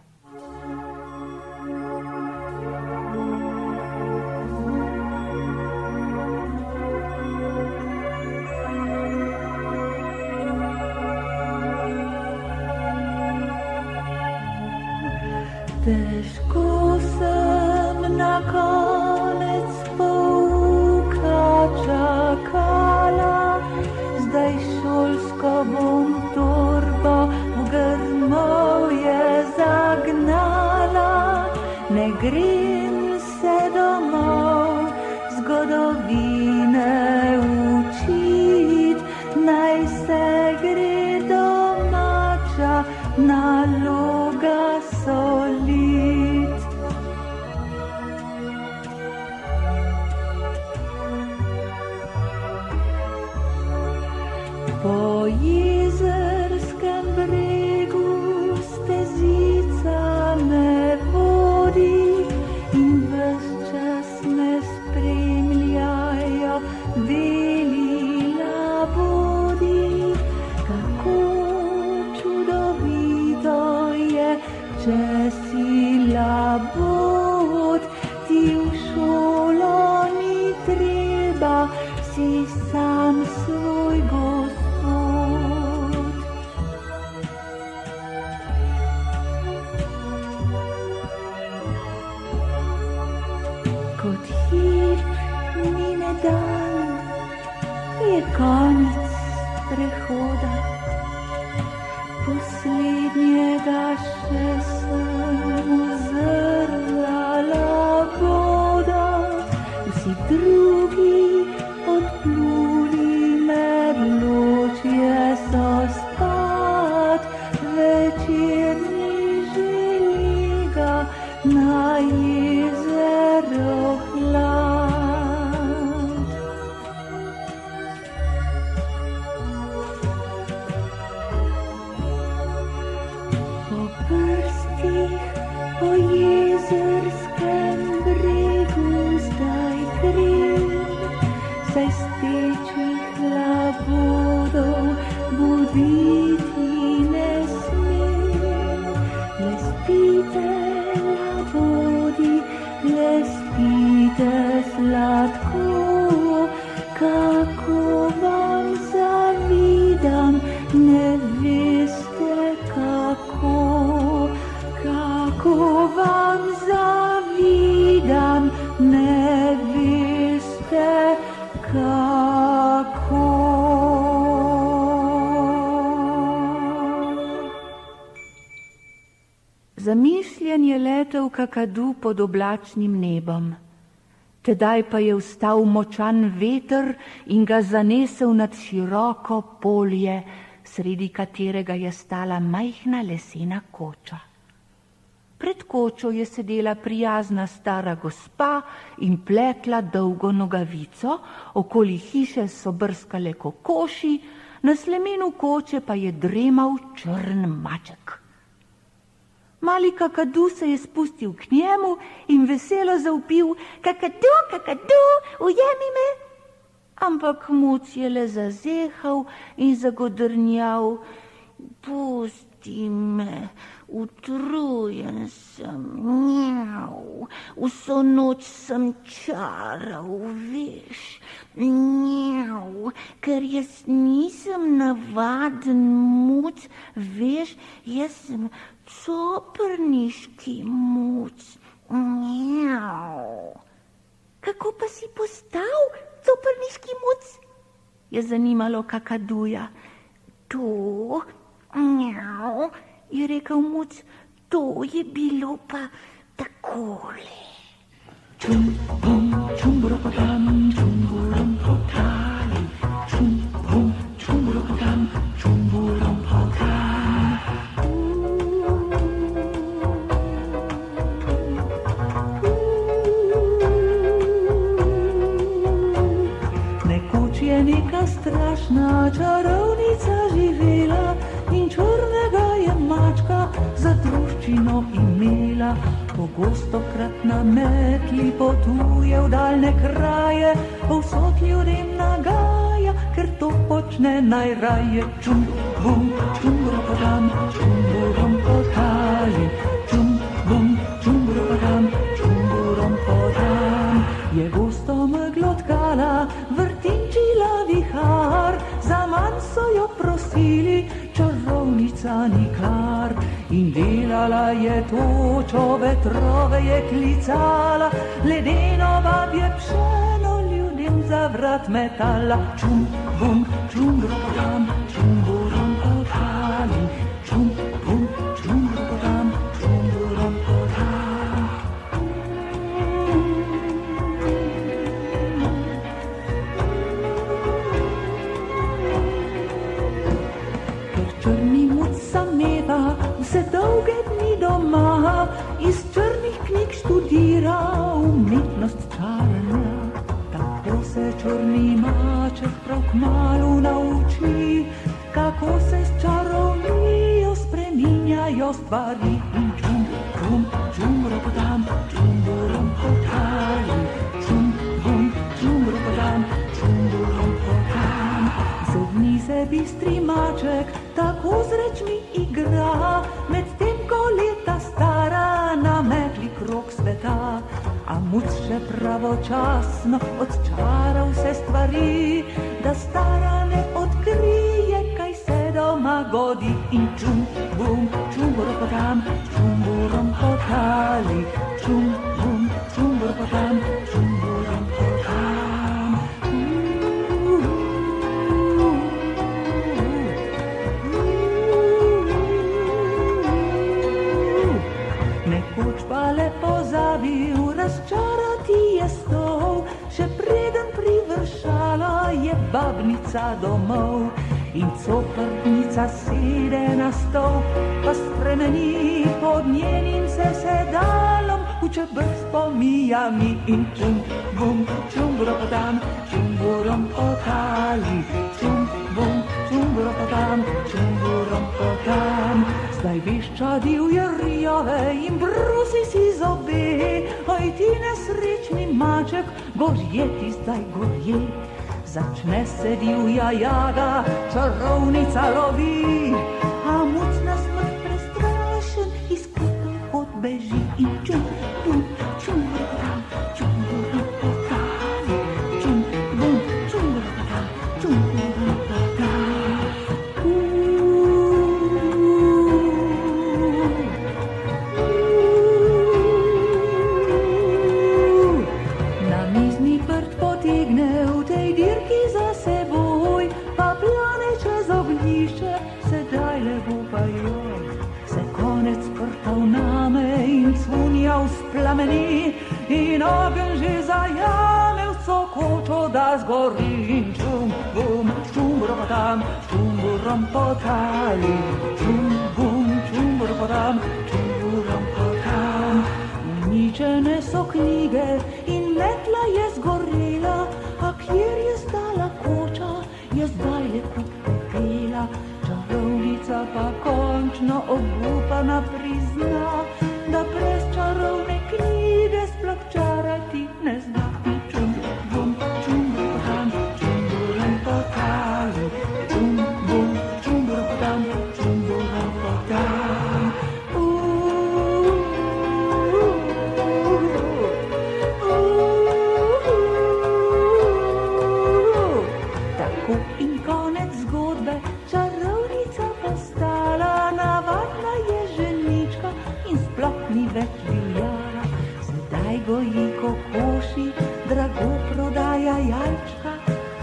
Težko sem na konec pouka čakala, zdaj šolsko bom torbo v grmovje zagnala. Ne grem se domov zgodovine učit, naj se gre domača naloga solit. Po jezerskem bregu stezica me vodi in ves čas me spremljajo beli labodi. Kako čudovito je, če si labod, ti v šolo ni treba, si sam svoj gospod. Kot hip mine dan, je konec prehoda, poslednjega še sem uzrla laboda. Vsi drugi odpluli med ločje so spat, večerni želiga na jezero hlad. Po prstih po jezerskem bregu zdaj grem, saj stečih labodov buditi ne smem. Le spite, labodi, le spite sladko, kako vam zavidam, ne veste kako. Kako vam zavidam, ne veste kako. Zamišljen je letel kakadu pod oblačnim nebom. Tedaj pa je vstal močan veter in ga zanesel nad široko polje, sredi katerega je stala majhna lesena koča. Pred kočo je sedela prijazna stara gospa in pletla dolgo nogavico, okoli hiše so brskale kokoši, na slemenu koče pa je dremal črn maček. Mali kakadu se je spustil k njemu in veselo zavpil: kakadu, kakadu, ujemi me. Ampak muc je le zazehal in zagodrnjal: pusti me, utrujen sem, njav, vso noč sem čaral, veš, njav, ker jaz nisem navaden muc, veš, jaz sem coprniški muc, njav. Kako pa si postal coprniški muc? Je zanimalo kakaduja. To, njav, je rekel muc, to je bilo pa takole. Čum, pum, čumburopotam, čumburopotam, čum, pum, čumburopotam, čumburopotam. strašna čarovnica živela in črnega je mačka za druščino imela. Pogostokrat na metli potuje v daljne kraje, povsod ljudem nagaja, ker to počne najraje. Čum, bum, čum, ropadam, čum, burom potali, čum, bum, čum, ropadam, čum, burom podam. Je gosto meglo tkala, vrtinčila vihar, zaman so jo prosili, čarovnica nikar. In delala je točo, vetrove je klicala, ledeno babje pšeno ljudem za vrat metala. Čum, bum, čum, ropadam, čum, burom potali, čum, bum, čum, ropadam, čum, burom podam. Ker črni muc sameva vse dolge dni doma, iz črnih knjig študira umetnost čaranja. Tako se črni maček prav kmalu nauči, kako se s čarovnijo spreminjajo stvari. In čum, bum, čum, ropadam, čum, burom potali, čum, bum, čum, ropadam, čum, burom podam. Zobni se bistri maček tako z rečmi igra, medtem ko leta stara na metli krog sveta. A muc še pravočasno odčara vse stvari, da stara ne odkrije, kaj se doma godi. In čum, bum, čum, ropadam, čum, burom potali, čum, bum, čum, ropadam, čum, burom podam. Nekoč pa le pozabil razčarati je stol, še preden privršala je babnica domov. In coprnica sede na stol, pa spremeni pod njenim sesedalom v čeber s pomijami. In čum, bum, čum, ropadam, čum, burom potali, čum, bum, čum, ropadam, čum, burom podam. Zdaj vešča divje rjave in brusi si zobe, oj ti nesrečni maček, gorje ti zdaj gorje. Začne se divja jaga, čarovnica lovi, a muc na smrt prestrašen iz kota hod beži. In čum, bum, čum, ropadam, čum, burom potali, čum, bum, čum, ropadam, čum, burom podam. Potegne v tej dirki za seboj, pa plane čez ognjišče, sedaj le upajo. Se konec prtal name in cvunjal s plameni, in ogenj že zajame vso kočo, da zgori. In čum, bum, čum, ropadam, čum, burom potali, čum, bum, čum, ropadam, čum, burom podam. Uničene so knjige in metla je zgorela, a kjer je stala koča, je zdaj le kot pepela. Čarovnica pa končno obupana prizna, da brez čarovne knjige sploh čarati ne zna. In čum, bum, čum, ropadam, čum, burom potali, čum, bum, čum, ropadam, čum, burom podam. In konec zgodbe, čarovnica postala navadna ježenička in sploh ni več veljala. Sedaj goji kokoši, drago prodaja jajčka,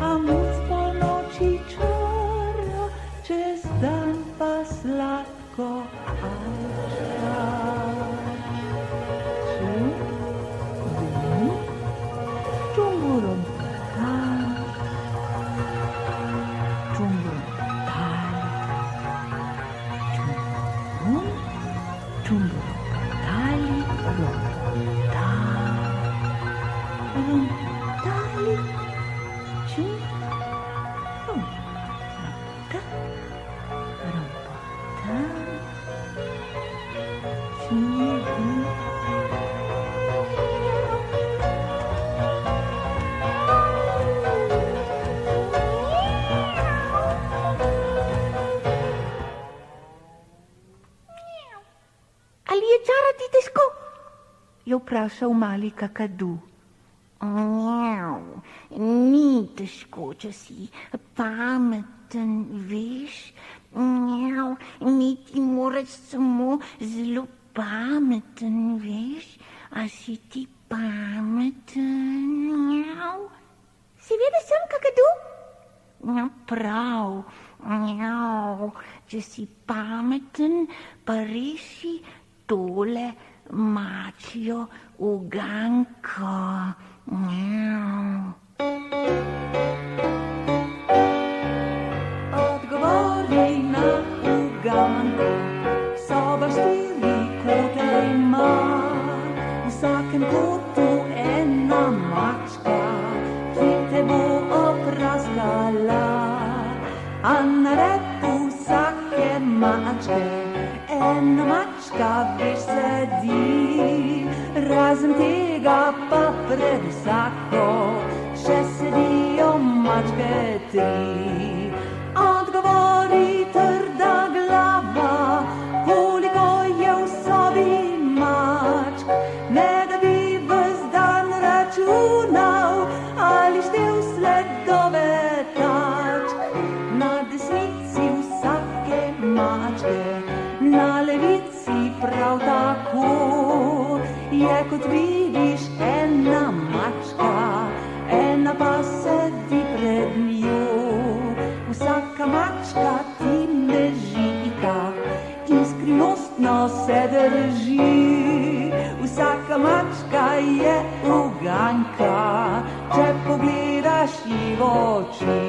a muc po noči čara, čez dan pa sladko alčka. Čum, bum, čum, burom podam, čum, burom podam. je vprašal mali kakadu. Ni težko, če si pameten, veš. Niti moraš samo zelo pameten, veš. A si ti pameten? Seveda sem, kakadu. Prav. Če si pameten, pa reši tole mačjo uganko. Odgovori na uganko, soba 4 kote ima. V vsakem kotu ena mačka, ki te bo opraskala. A na repu vsake mačke ena mačka veš sedi. Razen tega pa pred vsako še sedijo mačke 3. Odgovori trda glava, koliko je v sobi mačk. Ne da bi ves dan računal ali štel sledove tačk. Na desnici vsake mačke, na levici prav tako. Je kot vidiš ena mačka, ena pa sedi pred njo. Vsaka mačka ti nežika in skrivnostno se drži. Vsaka mačka je uganka, če pogledaš ji v oči.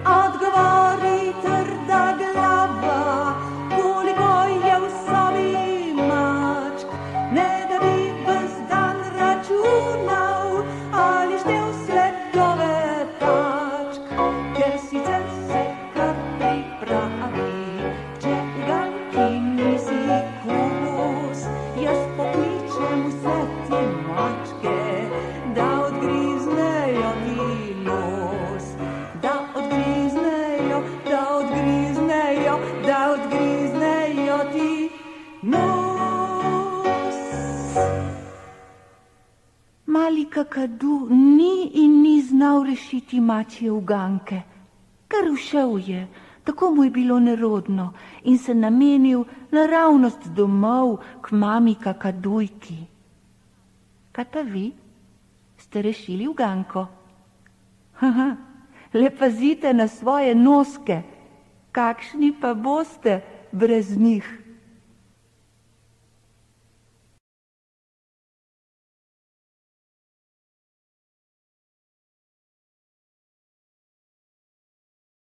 Odgovori trda glava, koliko je v sobi mačk. Ne da bi ves dan računal ali štel sledove tačk. Ker sicer se kar pripravi, če uganki nisi kos. Jaz pokličem vse te mačke, da odgriznejo ti nos. Da odgriznejo, da odgriznejo, da odgriznejo ti nos. Mali kakadu ni znal rešiti mačje uganke. Kar ušel je, tako mu je bilo nerodno in se namenil naravnost domov k mami kakadujki. Kaj pa vi? Ste rešili uganko? Haha, le pazite na svoje noske, kakšni pa boste brez njih.